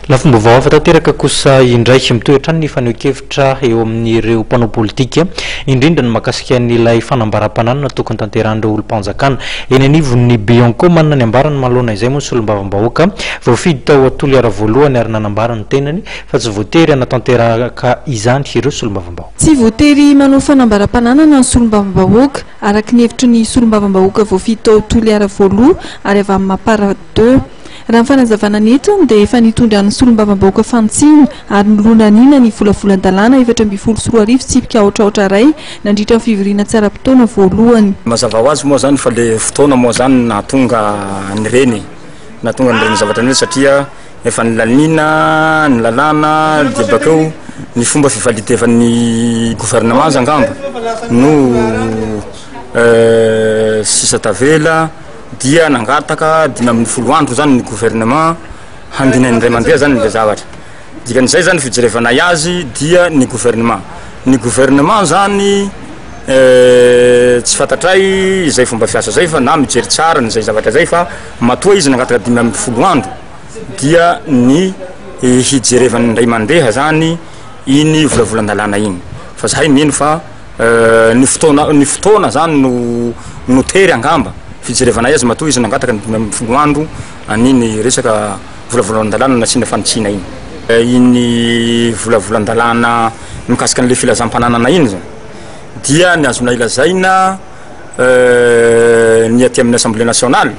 La fomba vaovao tanteraka kosa indraiky mitoetra ny fanehoan-kevitra eo amin'ireo mpanao politika indrindra ny mahakasika an'ilay fanambaram-pananana tokony tanteran'ireo olom-panjakana eny anivon'ny Bianco manana ny ambarany maloana izay moa ny solombavam-bahoaka voafidy tao Toliara voalohany ary nanambara ny tenany fa tsy voatery anatanteraka izany ireo solombavam-bahoaka. Tsy voatery manao fanambaram-pananana ny solombavam-bahoaka araka ny hevitry ny solombavam-bahoaka voafidy tao Toliara voalohany ary avy amin'ny Mapara 2. Raha ny fanazavana neto dia efa nitondra ny solombavam-bahoaka fantsiny ary nolonanina ny volavolan-dalàna 420 tsipika ohatraohatra ray nandritra ny fivoriana tsaram-potoana voalohany. Mazava ho azy moa zany fa le fotoana moa zany nahatonga nireny zavatra nireny satria efa nilalina ny lalàna dia bakeo ny fomba fivalidevan'ny gouvernement zangamba no sisa tavela dia nangataka 5 andro zany ny gouvernement handinany indray mandeha zany le zavatra dikan'izay zany fijerevana azy dia ny gouvernement zany tsy fantatray izay fomba fiasa zay fa na mijery tsara n'izay zavatra zay fa matoa izy nangataka 5 andro dia ny hijerevana indray mandeha zany iny volavolan-dalàna iny fa zahay mino fa ny fotoana zany no tery angamba fijerevana azy matoa izy nangataka 5 andro aniny resaka volavolan-dalàna nasina fanitsina iny iny volavolan-dalàna mikasika an'le filazam-pananana iny zany dia ny azona ilazaina ny aty amin'ny assemblée nationale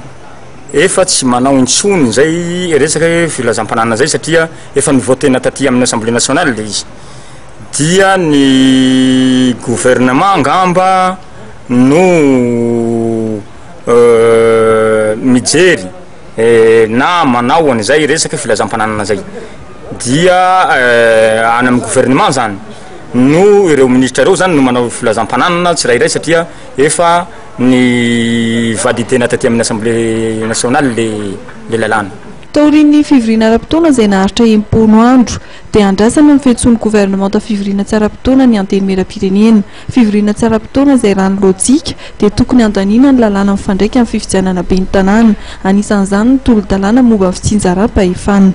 efa tsy manao intsony zay resaka filazam-pananana zay satria efa nivotena taty amin'ny assemblée nationale le izy dia ny gouvernement ngamba no mijery na manao an'izay resaka filazam-pananana zay dia any amin'ny gouvernement zany no ireo ministra reo zany no manao filazam-pananana tsirairay satria efa ny validena taty amin'ny assemblée nationale le lalàna. Taorian'ny fivoriana ara-potoana izay naharitra 90 andro dia andrasana ny fiantsoan'ny gouvernement ta fivoriana tsara-potoana ny anteny mera-pirenena. Fivoriana tsara-potoana izay rano lojika dia tokony andaniana ny lalàna mifandraika amin'ny fifidianana ben'ny tanàna. Anisan'izany ny tolo-dalàna momba ny fitsinjaram-pahefana.